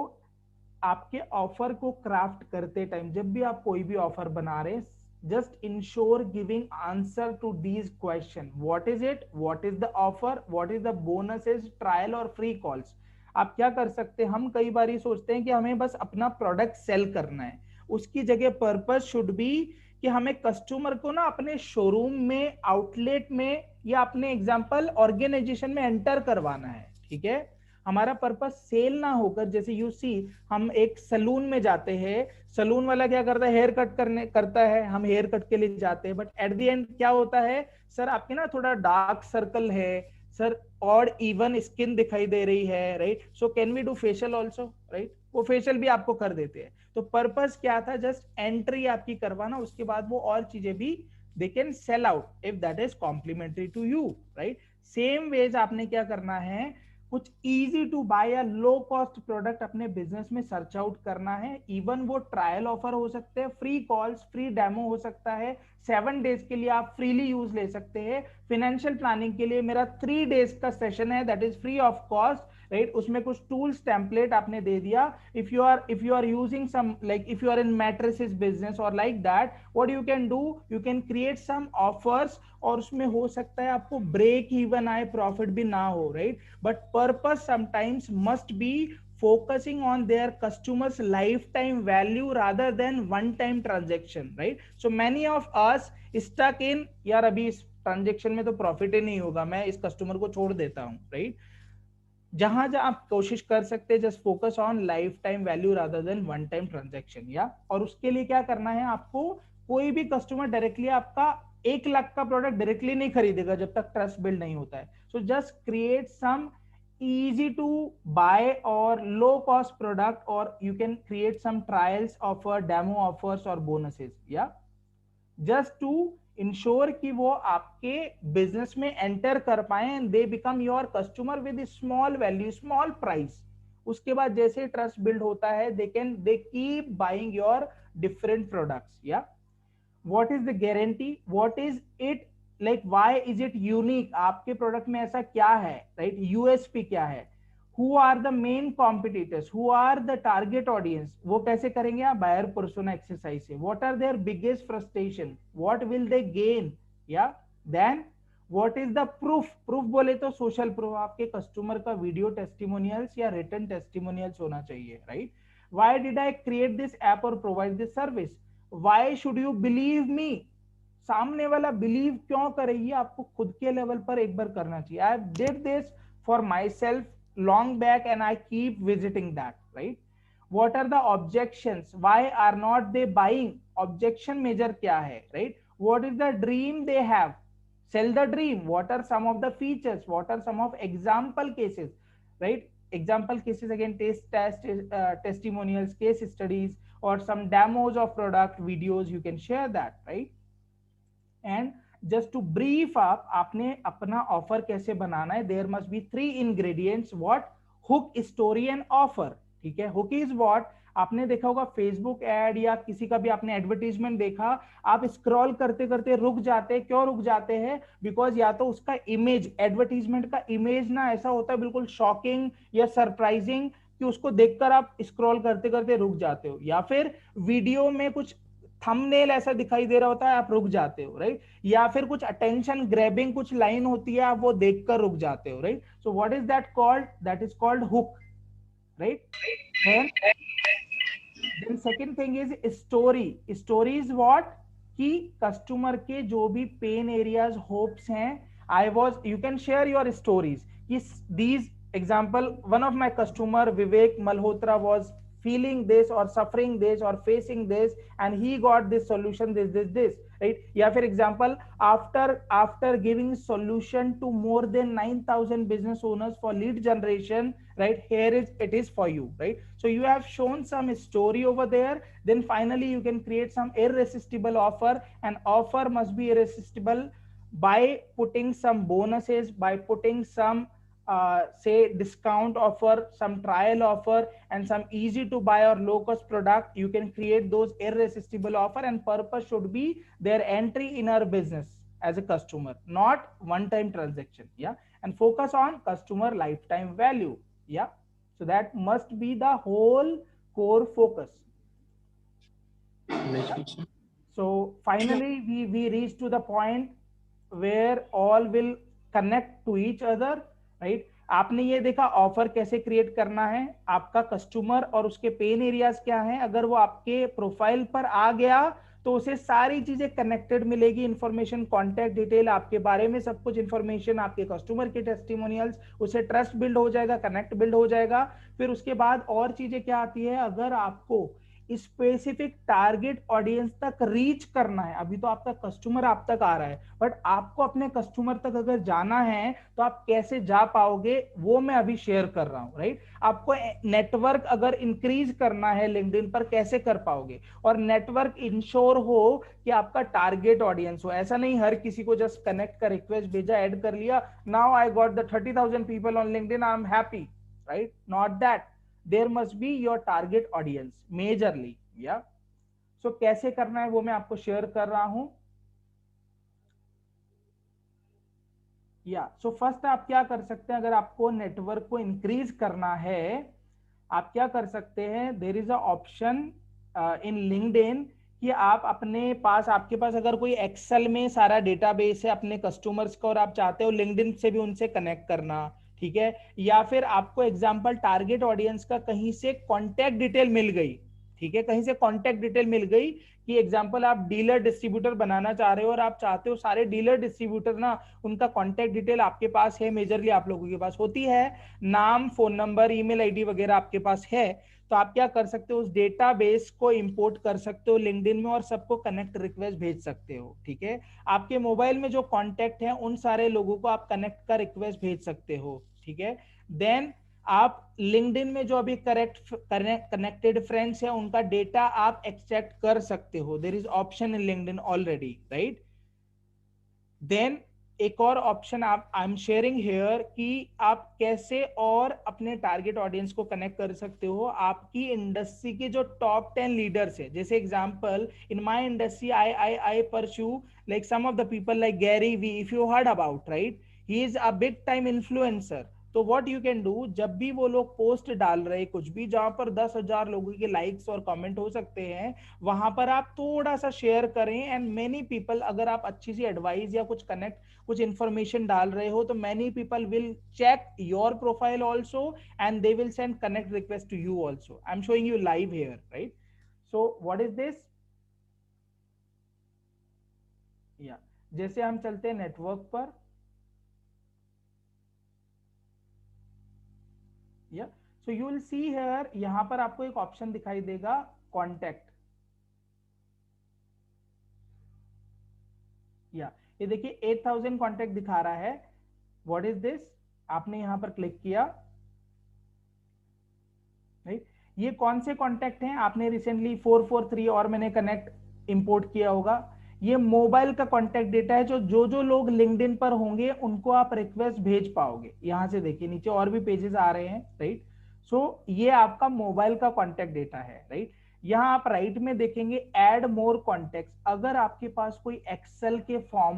आपके offer को craft करते time, जब भी आप कोई भी ऑफर बना रहे हैं, just ensure giving answer to these question. What is it? What is the offer? What is the bonuses, trial और free calls? आप क्या कर सकते हैं, हम कई बार ही सोचते हैं कि हमें बस अपना प्रोडक्ट सेल करना है, उसकी जगह पर्पस शुड बी कि हमें कस्टमर को ना अपने शोरूम में, आउटलेट में, या अपने एग्जांपल ऑर्गेनाइजेशन में एंटर करवाना है, ठीक है। हमारा पर्पस सेल ना होकर, जैसे यू सी हम एक सलून में जाते हैं, सलून वाला क्या करता है, हेयर कट करता है, हम हेयर कट के लिए जाते हैं, बट एट द एंड क्या होता है, सर आपके ना थोड़ा डार्क सर्कल है, सर और इवन स्किन दिखाई दे रही है, right, so can we do facial also, right, वो फेशियल भी आपको कर देते हैं। तो पर्पस क्या था, जस्ट एंट्री आपकी करवाना, उसके बाद वो और चीजें भी they can sell out if that is complimentary to you, right. Same ways आपने क्या करना है, कुछ इजी टू बाय या लो कॉस्ट प्रोडक्ट अपने बिजनेस में सर्च आउट करना है। इवन वो ट्रायल ऑफर हो सकते हैं, फ्री कॉल्स, फ्री डेमो हो सकता है, 7 डेज के लिए आप फ्रीली यूज ले सकते हैं। फाइनेंशियल प्लानिंग के लिए मेरा 3 डेज का सेशन है, that is free of cost, right. उसमें कुछ टूल्स टेम्पलेट आपने दे दिया। If you are using some, like if you are in mattresses business और like that, what you can do, you can create some offers, और उसमें हो सकता है आपको ब्रेक इवन आए, प्रॉफिट भी ना हो, right, but purpose sometimes must be focusing on their customers lifetime value rather than one time transaction, right? So many of us stuck in, यार अभी इस ट्रांजेक्शन में तो प्रॉफिट ही नहीं होगा, मैं इस कस्टमर को छोड़ देता हूं, राइट। जहां जहां आप कोशिश कर सकते हैं, just focus on life time value rather than one time transaction, या। और उसके लिए क्या करना है आपको, कोई भी कस्टमर डायरेक्टली आपका 1 लाख का प्रोडक्ट डायरेक्टली नहीं खरीदेगा जब तक ट्रस्ट बिल्ड नहीं होता है। So just create some easy to buy or low cost product, or you can create some trials offer, demo offers or bonuses, yeah, just to ensure कि वो आपके बिजनेस में एंटर कर पाए and they become your customer with small value, small price। उसके बाद जैसे trust build होता है, they keep buying your different products, yeah। what is the guarantee, what is it, like why is it unique, आपके product में ऐसा क्या है, राइट, यूएसपी क्या है, who are the main competitors, who are the target audience, वो कैसे करेंगे आप, बायर पर्सोना एक्सरसाइज से, what are their biggest frustration, what will they gain, yeah, then what is the proof बोले तो सोशल प्रूफ, आपके कस्टमर का video testimonials या रिटर्न टेस्टिमोनियल्स होना चाहिए, right. why did I create this app or provide this service, why should you believe me, सामने वाला believe क्यों करे, ये आपको खुद के लेवल पर एक बार करना चाहिए। I did this for myself long back and I keep visiting that, right. What are the objections, why are not they buying, objection major क्या है, right. What is the dream they have, sell the dream, what are some of the features, what are some of example cases, right, example cases again, test testimonials, case studies, or some demos of product videos, you can share that, right? And just to brief up, आपने अपना offer कैसे बनाना है, there must be 3 ingredients, what? Hook, story and offer, ठीक है? Hook is what? आपने देखा होगा फेसबुक एड या किसी का भी आपने एडवर्टीजमेंट देखा, आप स्क्रॉल करते करते रुक जाते हैं, क्यों रुक जाते हैं? बिकॉज या तो उसका इमेज, एडवर्टीजमेंट का इमेज ना ऐसा होता है बिल्कुल शॉकिंग या सरप्राइजिंग कि उसको देखकर आप स्क्रॉल करते करते रुक जाते हो, या फिर वीडियो में कुछ थंबनेल ऐसा दिखाई दे रहा होता है, आप रुक जाते हो, राइट? या फिर कुछ अटेंशन ग्रैबिंग कुछ लाइन होती है, आप वो देखकर रुक जाते हो, right? So what is that called? That is called hook, right? Then second thing is story. Story is what? कि कस्टमर के जो भी पेन एरियाज, होप्स हैं, I was, you can share your stories कि these example, one of my customer Vivek Malhotra was feeling this or suffering this or facing this and he got this solution, this, right? या फिर example, after giving solution to more than 9,000 business owners for lead generation, right, here is it is for you, right? So you have shown some story over there. Then finally you can create some irresistible offer, and offer must be irresistible by putting some bonuses, by putting some say discount offer, some trial offer, and some easy to buy or low cost product. You can create those irresistible offer, and purpose should be their entry in our business as a customer, not one time transaction. Yeah. And focus on customer lifetime value. Yeah. So that must be the whole core focus. So finally we reach to the point where all will connect to each other, right? आपने ये देखा offer कैसे create करना है, आपका customer और उसके pen areas क्या हैं, अगर वो आपके प्रोफाइल पर आ गया तो उसे सारी चीजें कनेक्टेड मिलेगी, इंफॉर्मेशन, कॉन्टैक्ट डिटेल, आपके बारे में सब कुछ इंफॉर्मेशन, आपके कस्टमर के टेस्टिमोनियल्स, उसे ट्रस्ट बिल्ड हो जाएगा, कनेक्ट बिल्ड हो जाएगा। फिर उसके बाद और चीजें क्या आती है, अगर आपको स्पेसिफिक टारगेट ऑडियंस तक रीच करना है, अभी तो आपका कस्टमर आप तक आ रहा है, बट आपको अपने कस्टमर तक अगर जाना है तो आप कैसे जा पाओगे, वो मैं अभी शेयर कर रहा हूं, राइट? आपको नेटवर्क अगर इंक्रीज करना है लिंक्डइन पर, कैसे कर पाओगे? और नेटवर्क इंश्योर हो कि आपका टारगेट ऑडियंस हो, ऐसा नहीं हर किसी को जस्ट कनेक्ट का रिक्वेस्ट भेजा, ऐड कर लिया, now I got the 30,000 people on LinkedIn, I am happy, right? Not that. There must be your target audience majorly. Yeah. So कैसे करना है वो मैं आपको शेयर कर रहा हूं. So first आप क्या कर सकते हैं, अगर आपको नेटवर्क को इंक्रीज करना है, आप क्या कर सकते हैं, there is a option in LinkedIn कि आप अपने पास, आपके पास अगर कोई एक्सेल में सारा डेटाबेस है अपने कस्टमर्स का और आप चाहते हो लिंक्डइन से भी उनसे कनेक्ट करना, ठीक है? या फिर आपको एग्जांपल टारगेट ऑडियंस का कहीं से कांटेक्ट डिटेल मिल गई, ठीक है? कहीं से कांटेक्ट डिटेल मिल गई कि एग्जांपल आप डीलर डिस्ट्रीब्यूटर बनाना चाह रहे हो और आप चाहते हो सारे डीलर डिस्ट्रीब्यूटर ना उनका कांटेक्ट डिटेल आपके पास है, मेजरली आप लोगों के पास होती है, नाम, फोन नंबर, ईमेल आईडी वगैरह आपके पास है, तो आप क्या कर सकते हो, उस डेटाबेस को इंपोर्ट कर सकते हो लिंक्डइन में और सबको कनेक्ट रिक्वेस्ट भेज सकते हो, ठीक है? आपके मोबाइल में जो कांटेक्ट है उन सारे लोगों को आप कनेक्ट का रिक्वेस्ट भेज सकते हो, ठीक है? देन आप लिंक्डइन में जो अभी कनेक्टेड फ्रेंड्स है उनका डेटा आप एक्सट्रैक्ट कर सकते हो, there is option in LinkedIn already, right? Then एक और option I am sharing here कि आप कैसे और अपने टारगेट ऑडियंस को कनेक्ट कर सकते हो, आपकी इंडस्ट्री के जो टॉप 10 लीडर्स है, जैसे example in my industry I pursue like some of the people like Gary Vee, if you heard about, right? He is a big time influencer. तो व्हाट यू कैन डू, जब भी वो लोग post डाल रहे कुछ भी जहां पर 10,000 लोगों के लाइक्स और कमेंट हो सकते हैं, वहां पर आप थोड़ा सा शेयर करें, एंड मेनी पीपल, अगर आप अच्छी सी एडवाइस या कुछ कनेक्ट, कुछ इंफॉर्मेशन डाल रहे हो, तो many people will check your profile also and they will send connect request to you also. I am showing you live here, right? So what is this? या जैसे हम चलते हैं नेटवर्क पर, yeah so you will see here, यहां पर आपको एक ऑप्शन दिखाई देगा कॉन्टैक्ट. या ये देखिए 8,000 कॉन्टैक्ट दिखा रहा है. What is this? आपने यहां पर क्लिक किया, राइट? ये कौन से कॉन्टेक्ट हैं? आपने रिसेंटली 443 और मैंने कनेक्ट इंपोर्ट किया होगा। ये मोबाइल का कॉन्टेक्ट डेटा है, जो जो लोग लिंक्डइन पर होंगे उनको आप रिक्वेस्ट भेज पाओगे। यहां से देखिए नीचे और भी पेजेस आ रहे हैं, राइट। सो ये आपका मोबाइल का कॉन्टेक्ट डेटा है, राइट। यहां आप राइट में देखेंगे ऐड मोर कॉन्टेक्ट। अगर आपके पास कोई एक्सेल के फॉर्म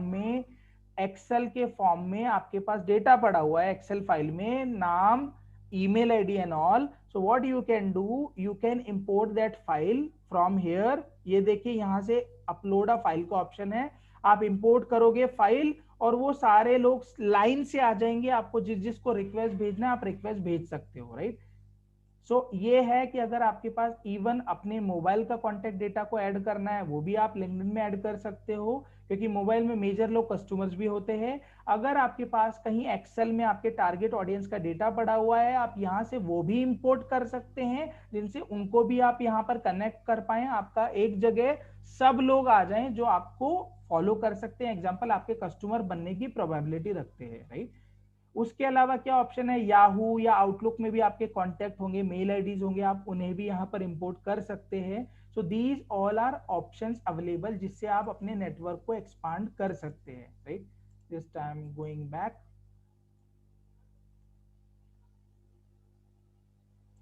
में आपके पास डेटा पड़ा हुआ है, एक्सेल फाइल में, नाम, email id and all, so what you can do, you can import that file from here। ये देखिए यहां से अपलोड अ फाइल का ऑप्शन है, आप इंपोर्ट करोगे फाइल और वो सारे लोग लाइन से आ जाएंगे। आपको जिसको रिक्वेस्ट भेजना है आप रिक्वेस्ट भेज सकते हो, राइट। सो ये है कि अगर आपके पास इवन अपने मोबाइल का कॉन्टेक्ट डेटा को ऐड करना है, वो भी आप लिंक्डइन में ऐड कर सकते हो, क्योंकि मोबाइल में मेजर लोग कस्टमर्स भी होते हैं। अगर आपके पास कहीं एक्सेल में आपके टारगेट ऑडियंस का डेटा पड़ा हुआ है, आप यहां से वो भी इंपोर्ट कर सकते हैं, जिनसे उनको भी आप यहां पर कनेक्ट कर पाए, आपका एक जगह सब लोग आ जाएं जो आपको फॉलो कर सकते हैं, एग्जाम्पल आपके कस्टमर बनने की प्रोबेबिलिटी रखते हैं, राइट। उसके अलावा क्या ऑप्शन है, याहू या आउटलुक में भी आपके कॉन्टेक्ट होंगे, मेल आईडीज होंगे, आप उन्हें भी यहाँ पर इंपोर्ट कर सकते हैं। So these all are options available, जिससे आप अपने नेटवर्क को एक्सपांड कर सकते हैं, right. Just I am going back,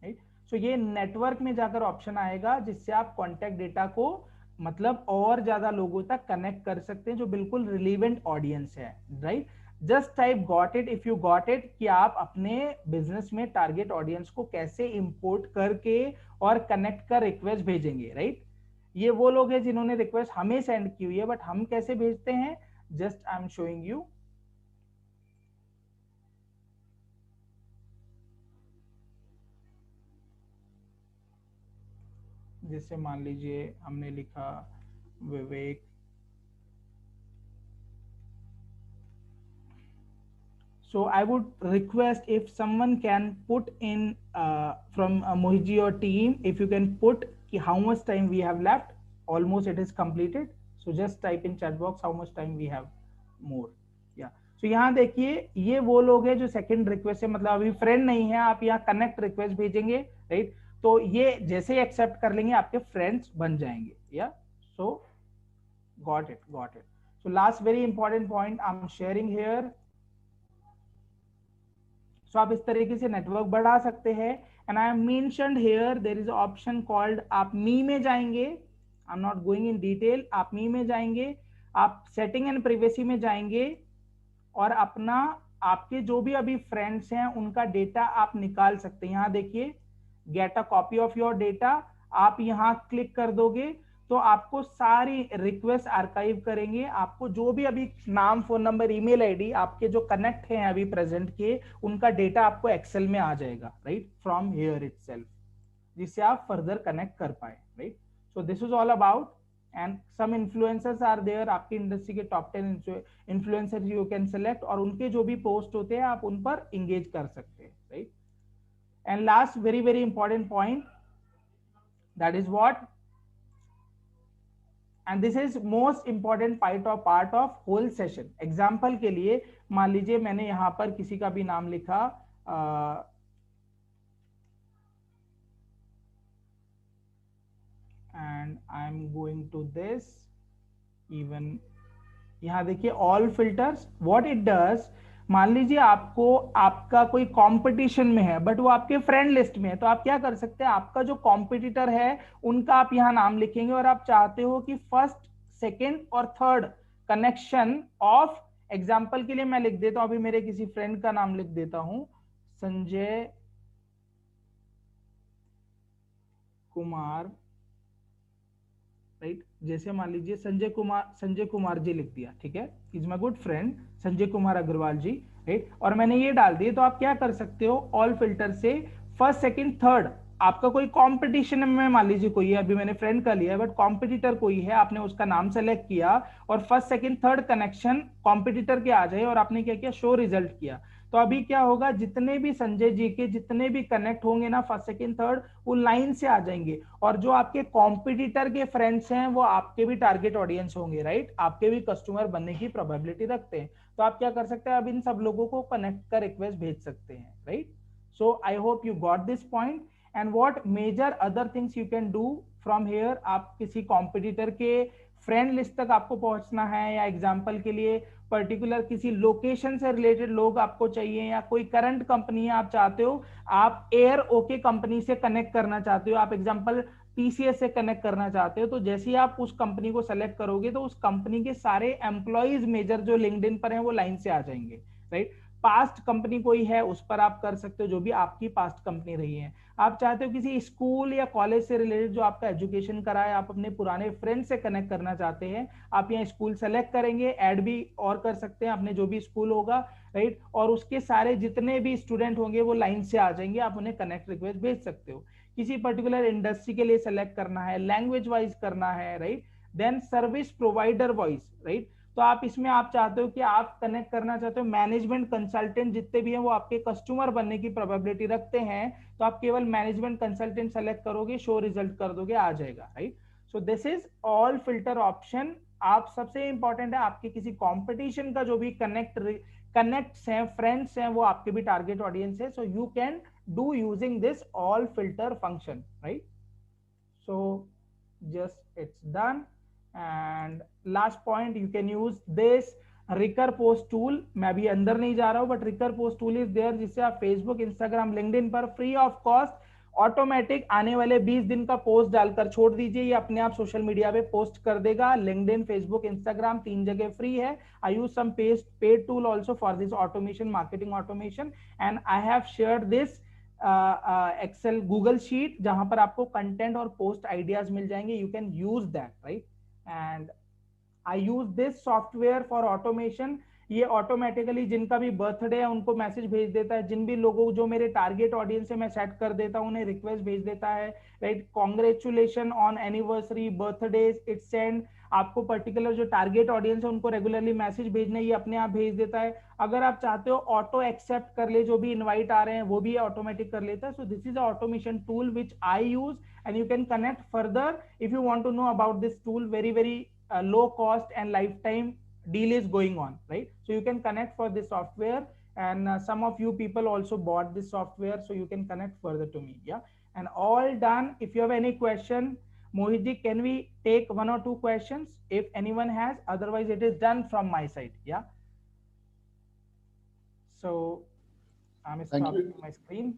right. So ये नेटवर्क में जाकर ऑप्शन आएगा, जिससे आप कॉन्टेक्ट डेटा को मतलब और ज्यादा लोगों तक कनेक्ट कर सकते हैं जो बिल्कुल रिलेवेंट ऑडियंस है, right. Just type got it if you got it, कि आप अपने बिजनेस में टारगेट ऑडियंस को कैसे इंपोर्ट करके और कनेक्ट कर रिक्वेस्ट भेजेंगे, राइट। ये वो लोग हैं जिन्होंने रिक्वेस्ट हमें सेंड की हुई है, बट हम कैसे भेजते हैं, just I am showing you. जैसे मान लीजिए हमने लिखा विवेक, so I would request if someone can put in from Mohiji or team, if you can put how much time we have left, almost it is completed, so just type in chat box how much time we have more, yeah। so यहाँ देखिए ये वो लोग हैं जो second request है, मतलब अभी फ्रेंड नहीं है, आप यहाँ कनेक्ट रिक्वेस्ट भेजेंगे, राइट। तो ये जैसे ही एक्सेप्ट कर लेंगे आपके फ्रेंड्स बन जाएंगे, yeah so got it. So last very important point I am sharing here. So आप इस तरीके से नेटवर्क बढ़ा सकते हैं। And I am mentioned here there is option called, आप मी में जाएंगे, I am not going in detail, आप मी में जाएंगे, आप सेटिंग एंड प्राइवेसी में जाएंगे और अपना आपके जो भी अभी फ्रेंड्स हैं उनका डेटा आप निकाल सकते हैं। यहाँ देखिए get a copy of your data, आप यहाँ क्लिक कर दोगे तो आपको सारी रिक्वेस्ट आर्काइव करेंगे। आपको जो भी अभी नाम, फोन नंबर, ईमेल आईडी आपके जो कनेक्ट हैं अभी प्रेजेंट के, उनका डेटा आपको एक्सेल में आ जाएगा, राइट, फ्रॉम हियर इटसेल्फ, जिससे आप फर्दर कनेक्ट कर पाए, right. So this is all about, and some influencers are there, आपकी इंडस्ट्री के top 10 influencers you can select, और उनके जो भी पोस्ट होते हैं आप उन पर इंगेज कर सकते हैं, right. And last very very important point, that is what, and this is most important part of whole session. Example के लिए मान लीजिए मैंने यहां पर किसी का भी नाम लिखा, and I am going to this, even यहां देखिए all filters, what it does, मान लीजिए आपको आपका कोई कंपटीशन में है बट वो आपके फ्रेंड लिस्ट में है, तो आप क्या कर सकते हैं, आपका जो कॉम्पिटिटर है उनका आप यहाँ नाम लिखेंगे और आप चाहते हो कि फर्स्ट, सेकेंड और थर्ड कनेक्शन ऑफ, एग्जाम्पल के लिए मैं लिख देता हूं, अभी मेरे किसी फ्रेंड का नाम लिख देता हूं, संजय कुमार, राइट। जैसे मान लीजिए संजय कुमार जी लिख दिया, ठीक है, is my good friend Sanjay Kumar Agrawal ji, right, और मैंने ये डाल दिए। तो आप क्या कर सकते हो, ऑल फिल्टर से फर्स्ट, सेकंड, थर्ड, आपका कोई कंपटीशन में मान लीजिए कोई है, अभी मैंने फ्रेंड का लिया है बट कॉम्पिटिटर कोई है, आपने उसका नाम सेलेक्ट किया और first, second, third connection competitor के आ जाए और आपने क्या किया, शो रिजल्ट किया। तो अभी क्या होगा, जितने भी संजय जी के जितने भी कनेक्ट होंगे ना फर्स्ट, सेकंड, थर्ड, वो लाइन से आ जाएंगे, और जो आपके कॉम्पिटिटर के फ्रेंड्स हैं वो आपके भी टारगेट ऑडियंस होंगे, राइट, आपके भी कस्टमर बनने की प्रोबेबिलिटी रखते हैं। तो आप क्या कर सकते हैं, अब इन सब लोगों को कनेक्ट कर रिक्वेस्ट भेज सकते हैं, right. So I hope you got this point, and what major other things you can do from here. आप किसी competitor के फ्रेंड लिस्ट तक आपको पहुंचना है, या एग्जांपल के लिए पर्टिकुलर किसी लोकेशन से रिलेटेड लोग आपको चाहिए, या कोई करंट कंपनी आप चाहते हो, आप एयर ओके कंपनी से कनेक्ट करना चाहते हो, आप एग्जांपल टीसीएस से कनेक्ट करना चाहते हो, तो जैसे ही आप उस कंपनी को सेलेक्ट करोगे तो उस कंपनी के सारे एम्प्लॉइज मेजर जो लिंक्डइन पर हैं वो लाइन से आ जाएंगे, राइट। पास्ट कंपनी कोई है उस पर आप कर सकते हो, जो भी आपकी पास्ट कंपनी रही है। आप चाहते हो किसी स्कूल या कॉलेज से रिलेटेड जो आपका एजुकेशन करा है, आप अपने पुराने फ्रेंड से कनेक्ट करना चाहते हैं, आप यहाँ स्कूल सेलेक्ट करेंगे, ऐड भी और कर सकते हैं अपने जो भी स्कूल होगा, राइट, और उसके सारे जितने भी स्टूडेंट होंगे वो लाइन से आ जाएंगे, आप उन्हें कनेक्ट रिक्वेस्ट भेज सकते हो। किसी पर्टिकुलर इंडस्ट्री के लिए सेलेक्ट करना है, लैंग्वेज वाइज करना है, right, then service provider wise, right. तो आप इसमें आप चाहते हो कि आप कनेक्ट करना चाहते हो मैनेजमेंट कंसल्टेंट जितने भी हैं वो आपके कस्टमर बनने की प्रोबेबिलिटी रखते हैं, तो आप केवल मैनेजमेंट कंसल्टेंट सेलेक्ट करोगे, शो रिजल्ट कर दोगे, आ जाएगा, right. So this is all filter option. आप सबसे इंपॉर्टेंट है आपके किसी कंपटीशन का जो भी कनेक्ट्स हैं, फ्रेंड्स हैं, वो आपके भी टारगेट ऑडियंस है, so you can do using this all filter function, right. So just it's done. And last point, you can use this recur post tool. मैं अभी अंदर नहीं जा रहा हूं, but recur post tool is there, जिससे आप फेसबुक, इंस्टाग्राम, लिंक्डइन पर फ्री ऑफ कॉस्ट ऑटोमेटिक आने वाले 20 दिन का पोस्ट डालकर छोड़ दीजिए, ये अपने आप सोशल मीडिया पे पोस्ट कर देगा। लिंक्डइन, फेसबुक, इंस्टाग्राम 3 जगह फ्री है। I use some paid tool also for this automation, marketing automation, and I have shared this Excel Google sheet, जहां पर आपको कंटेंट और पोस्ट आइडियाज मिल जाएंगे, you can use that, right. And I use this software for automation. ये automatically जिनका भी birthday है उनको मैसेज भेज देता है, जिन भी लोगों जो मेरे टारगेट ऑडियंस है मैं सेट कर देता हूं उन्हें रिक्वेस्ट भेज देता है, right. Congratulation on anniversary, birthdays, it send. आपको पर्टिकुलर जो टारगेट ऑडियंस है उनको रेगुलरली मैसेज भेजना, ये अपने आप भेज देता है। अगर आप चाहते हो ऑटो एक्सेप्ट कर ले, जो भी इनवाइट आ रहे हैं वो भी ऑटोमेटिक कर लेता है। So this is a automation tool which I use, and you can connect further if you want to know about this tool. Very very low cost and lifetime deal is going on, right? So you can connect for this software, and some of you people also bought this software, so you can connect further to me. Yeah, and all done. If you have any question, Mohit ji, can we take 1 or 2 questions if anyone has? Otherwise it is done from my side. Yeah, so I'm stopping my screen.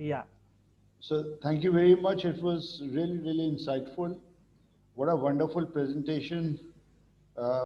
Yeah, So thank you very much. It was really, really insightful. What a wonderful presentation.